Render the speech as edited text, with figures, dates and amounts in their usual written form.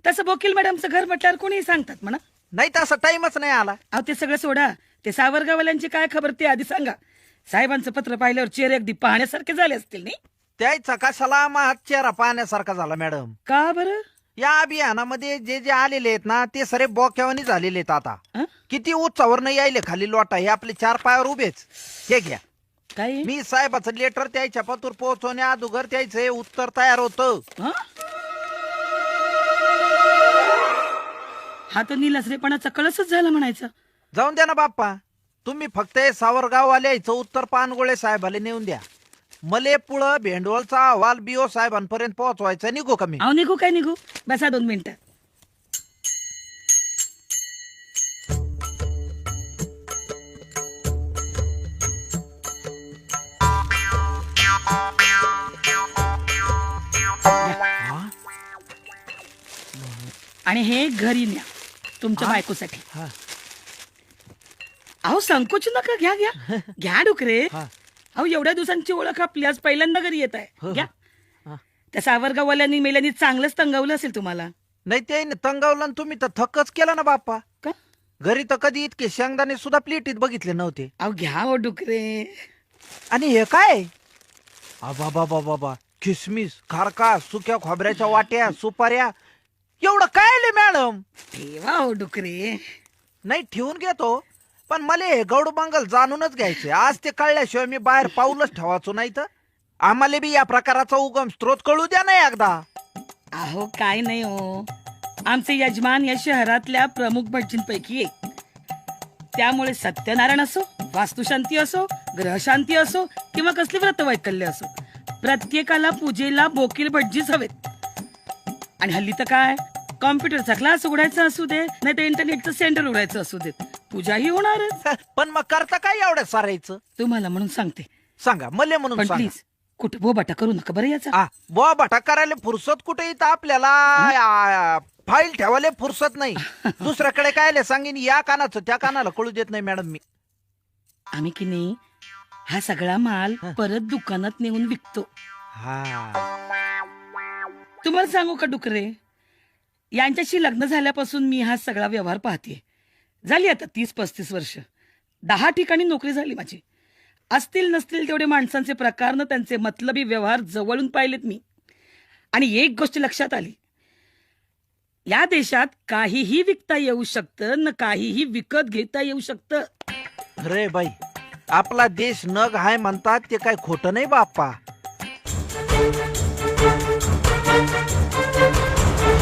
तसं वकील मॅडमचं घर म्हटल्यावर कोणी सांगतात म्हणा. नाही तसा टाइमच नाही आला. अहो ते सगळं सोडा, ते सावरगावल्यांची काय खबर ते आधी सांगा. साहेबांचं पत्र पाहिल्यावर चेहरे अगदी पाहण्यासारखे झाले असतील नाही? त्याचा कशाला माझा चेहरा पाहण्यासारखा झाला मॅडम. का बरं? या अभियानामध्ये जे जे आलेले आहेत ना ते सरे बोक्यावानी झालेले आहेत आता. हं? किती उंचावर नाही यायले खाली लोटा, हे आपले 4 पायावर उभेच. हे घ्या, काय? मी साहेबाचं लेटर त्याच्या पतूर पोहोचवण्या अगोदर त्याचं उत्तर तयार होतं. हं? हा तर निलसरेपणाचा कळसच झाला म्हणायचं. जाऊन द्या ना बाप्पा, तुम्ही फक्त हे सावरगाववाले यायचं उत्तर पानगोळे साहेबाला नेऊन द्या. मले पुढं भेंडवळचा अहवाल बीओ साहेबांपर्यंत पोहोचवायचा. निघू कमी? अहो निघू काय निघू, बसा 2 मिनिटं. आणि हे घरी न्या तुमच्या बायकोसाठी. हा. अहो संकोच नका, घ्या घ्या घ्या डुकरे. हा. अहो एवढ्या दिवसांची ओळख आपली, आज पहिल्यांदा घरी येत आहे. हो, घ्या. हा. त्या सावरगाववाल्यांनी मेल्यांनी चांगलंच तंगवलं असेल तुम्हाला. नाही ते तंगावलं आणि तुम्ही तर थकच केला ना बाप्पा. का? घरी तर कधी इतके शेंगदाणे सुद्धा प्लेटीत बघितले नव्हते. अहो घ्या हो डुकरे. आणि हे काय? बाबा बाबा, किसमिस, खारका, सुक्या खोबऱ्याच्या वाट्या, सुपाऱ्या, एवढं काय आले मॅडम? ठेवा हो डुकरे. नाही ठेवून घेतो, पण मला हे गौड मंगल जाणूनच घ्यायचे. आज ते कळल्याशिवाय मी बाहेर पाऊलच ठेवायचो. नाही तर आम्हाला बी या प्रकाराचा उगम स्त्रोत कळू द्या ना एकदा. अहो काय नाही हो, आमचे यजमान या शहरातल्या प्रमुख भटजींपैकी एक. त्यामुळे सत्यनारायण असो, वास्तुशांती असो, ग्रहशांती असो किंवा कसली व्रतवैकल्य असो, प्रत्येकाला पूजेला बोकील भटजीच हवेत. आणि हल्ली तर काय, कॉम्प्युटरचा क्लास उघडायचा असू दे, नाही तर इंटरनेटचं सेंटर उघडायचं असू देत, पूजाही होणारच. पण मग करता काय एवढ्या सारायचं? तुम्हाला म्हणून सांगते, सांगा मले म्हणून पण सांगा. प्लीज कुठे बोबाटा करू नका बरं याचा. बुवा भटा करायला फुरसत कुठे येतं आपल्याला? फाईल ठेवायला फुरसत नाही. दुसऱ्याकडे काय सांगेन, या कानाचं त्या कानाला कळू देत नाही मॅडम मी. आम्ही की नाही हा सगळा माल परत दुकानात नेऊन विकतो. तुम्हाला सांगू का डुकरे, यांच्याशी लग्न झाल्यापासून मी हा सगळा व्यवहार पाहते. झाली आता 30-35 वर्ष. 10 ठिकाणी नोकरी झाली माझी. असतील नसतील तेवढे माणसांचे प्रकार न त्यांचे मतलबी व्यवहार जवळून पाहिलेत मी. आणि एक गोष्ट लक्षात आली, या देशात काहीही विकता येऊ शकतं न काहीही विकत घेता येऊ शकतं. रे बाई, आपला देश नग हाय म्हणतात ते काय खोटं नाही बाप्पा.